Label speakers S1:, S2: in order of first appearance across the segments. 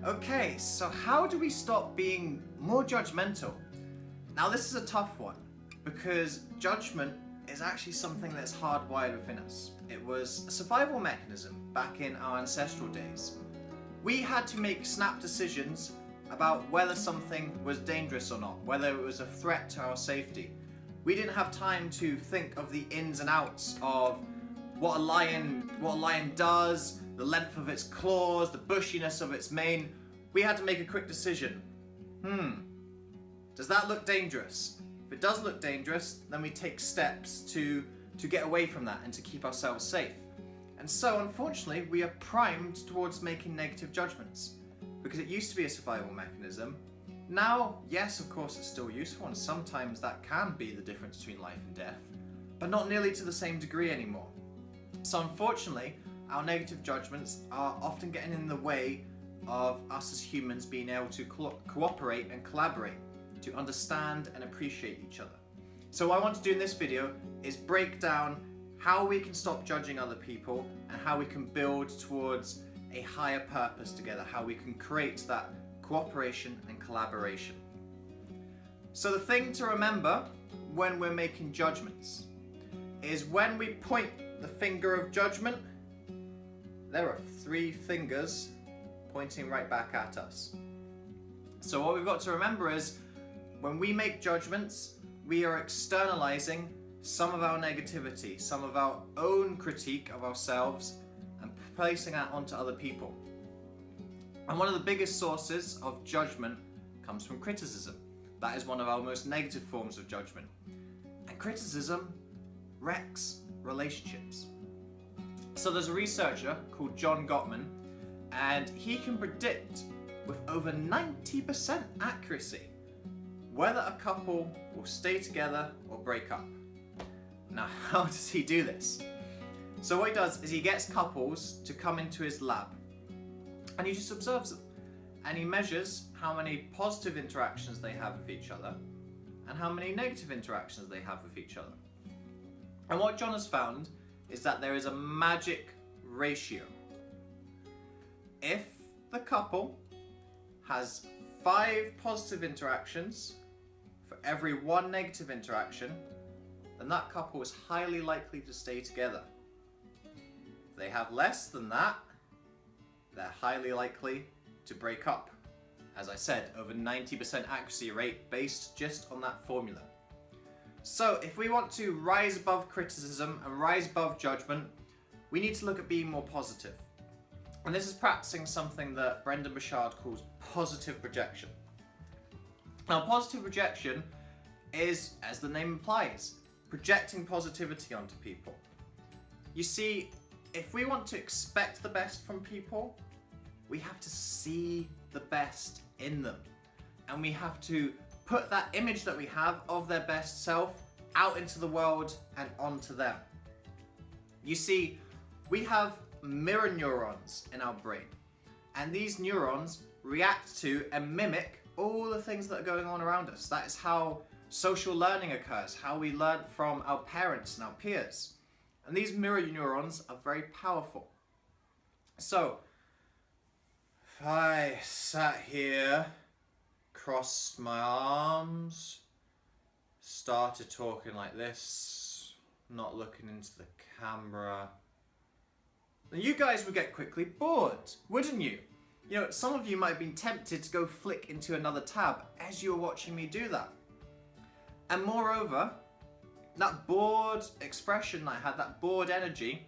S1: Okay, so how do we stop being more judgmental? Now this is a tough one because judgment is actually something that's hardwired within us. It was a survival mechanism back in our ancestral days. We had to make snap decisions about whether something was dangerous or not, whether it was a threat to our safety. We didn't have time to think of the ins and outs of what a lion does, the length of its claws, the bushiness of its mane. We had to make a quick decision. Does that look dangerous? If it does look dangerous, then we take steps to get away from that and to keep ourselves safe. And so, unfortunately, we are primed towards making negative judgments because it used to be a survival mechanism. Now, yes, of course, it's still useful, and sometimes that can be the difference between life and death, but not nearly to the same degree anymore. So, unfortunately, our negative judgments are often getting in the way of us as humans being able to cooperate and collaborate, to understand and appreciate each other. So what I want to do in this video is break down how we can stop judging other people and how we can build towards a higher purpose together, how we can create that cooperation and collaboration. So the thing to remember when we're making judgments is when we point the finger of judgment, there are 3 fingers pointing right back at us. So what we've got to remember is when we make judgments, we are externalizing some of our negativity, some of our own critique of ourselves, and placing that onto other people. And one of the biggest sources of judgment comes from criticism. That is one of our most negative forms of judgment. And criticism wrecks relationships. So there's a researcher called Gottman, and he can predict with over 90% accuracy whether a couple will stay together or break up. Now, how does he do this? So what he does is he gets couples to come into his lab and he just observes them, and he measures how many positive interactions they have with each other and how many negative interactions they have with each other. And what John has found is that there is a magic ratio. If the couple has 5 positive interactions for every 1 negative interaction, then that couple is highly likely to stay together. If they have less than that, they're highly likely to break up. As I said, over 90% accuracy rate based just on that formula. So if we want to rise above criticism and rise above judgment, we need to look at being more positive. And this is practicing something that Brendan Burchard calls positive projection. Now, positive projection is, as the name implies, projecting positivity onto people. You see, if we want to expect the best from people, we have to see the best in them. And we have to put that image that we have of their best self out into the world and onto them. You see, we have mirror neurons in our brain, and these neurons react to and mimic all the things that are going on around us. That is how social learning occurs, how we learn from our parents and our peers. And these mirror neurons are very powerful. So, if I sat here, crossed my arms, started talking like this, not looking into the camera, then you guys would get quickly bored, wouldn't you? You know, some of you might have been tempted to go flick into another tab as you were watching me do that. And moreover, that bored expression I had, that bored energy,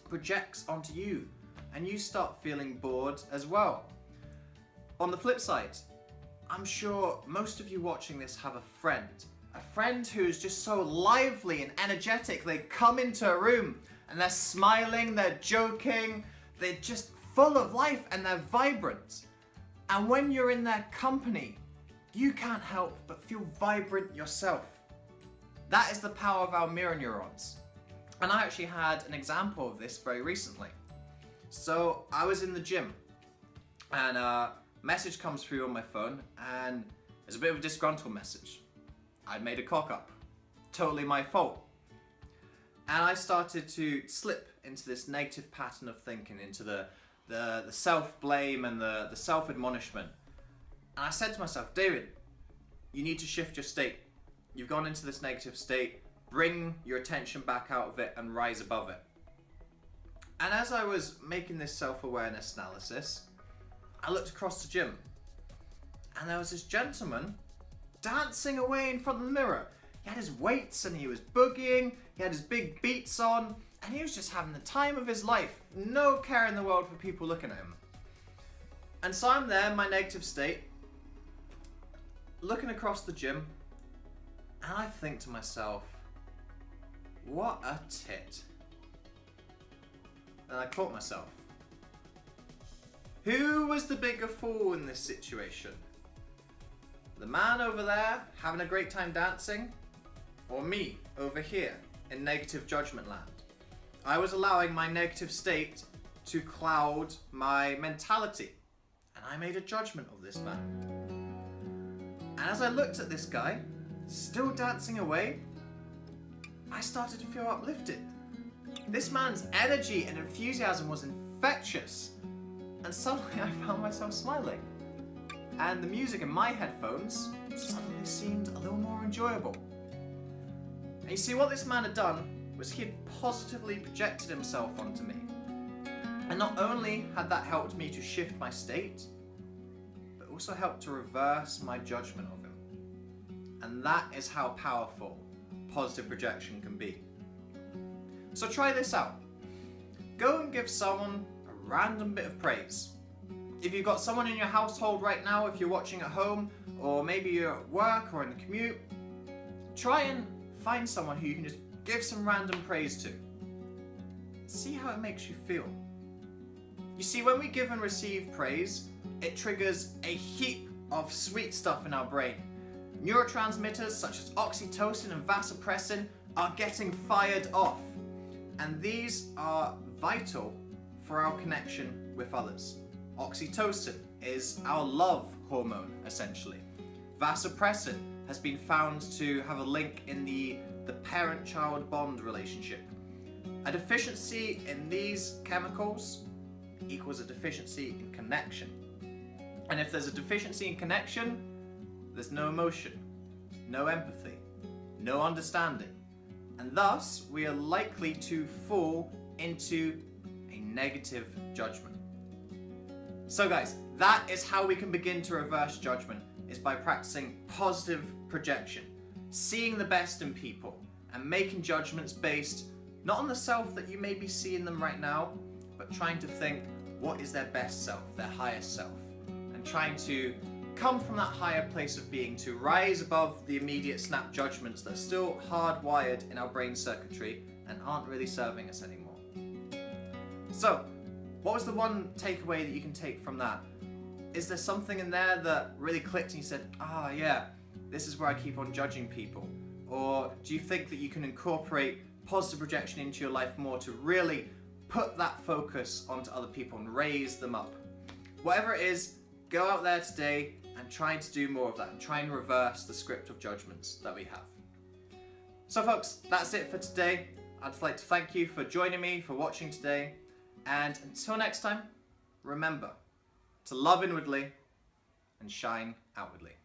S1: projects onto you, and you start feeling bored as well. On the flip side, I'm sure most of you watching this have a friend who's just so lively and energetic. They come into a room and they're smiling, they're joking, they're just full of life and they're vibrant. And when you're in their company, you can't help but feel vibrant yourself. That is the power of our mirror neurons. And I actually had an example of this very recently. So I was in the gym and a message comes through on my phone, and it's a bit of a disgruntled message. I'd made a cock up. Totally my fault. And I started to slip into this negative pattern of thinking, into the the self-blame and the self-admonishment. And I said to myself, David, you need to shift your state. You've gone into this negative state. Bring your attention back out of it and rise above it. And as I was making this self-awareness analysis, I looked across the gym. And there was this gentleman dancing away in front of the mirror. He had his weights and he was boogieing. He had his big beats on. And he was just having the time of his life. No care in the world for people looking at him. And so I'm there in my negative state, looking across the gym. And I think to myself, what a tit. And I caught myself. Who was the bigger fool in this situation? The man over there having a great time dancing? Or me over here in negative judgment land? I was allowing my negative state to cloud my mentality. And I made a judgment of this man. And as I looked at this guy, still dancing away, I started to feel uplifted. This man's energy and enthusiasm was infectious. And suddenly I found myself smiling. And the music in my headphones suddenly seemed a little more enjoyable. And you see, what this man had done was he had positively projected himself onto me. And not only had that helped me to shift my state, but also helped to reverse my judgment of him. And that is how powerful positive projection can be. So try this out. Go and give someone a random bit of praise. If you've got someone in your household right now, if you're watching at home, or maybe you're at work or in the commute, try and find someone who you can just give some random praise to. See how it makes you feel. You see, when we give and receive praise, it triggers a heap of sweet stuff in our brain. Neurotransmitters such as oxytocin and vasopressin are getting fired off. And these are vital for our connection with others. Oxytocin is our love hormone, essentially. Vasopressin has been found to have a link in the parent-child bond relationship. A deficiency in these chemicals equals a deficiency in connection. And if there's a deficiency in connection, there's no emotion, no empathy, no understanding. And thus, we are likely to fall into a negative judgment. So guys, that is how we can begin to reverse judgment, is by practicing positive projection, seeing the best in people, and making judgments based not on the self that you may be seeing them right now, but trying to think, what is their best self, their highest self, and trying to come from that higher place of being to rise above the immediate snap judgments that are still hardwired in our brain circuitry and aren't really serving us anymore. So, what was the one takeaway that you can take from that? Is there something in there that really clicked and you said, yeah, this is where I keep on judging people? Or do you think that you can incorporate positive projection into your life more to really put that focus onto other people and raise them up? Whatever it is, go out there today and try to do more of that and try and reverse the script of judgments that we have. So folks, that's it for today. I'd like to thank you for joining me, for watching today. And until next time, remember to love inwardly and shine outwardly.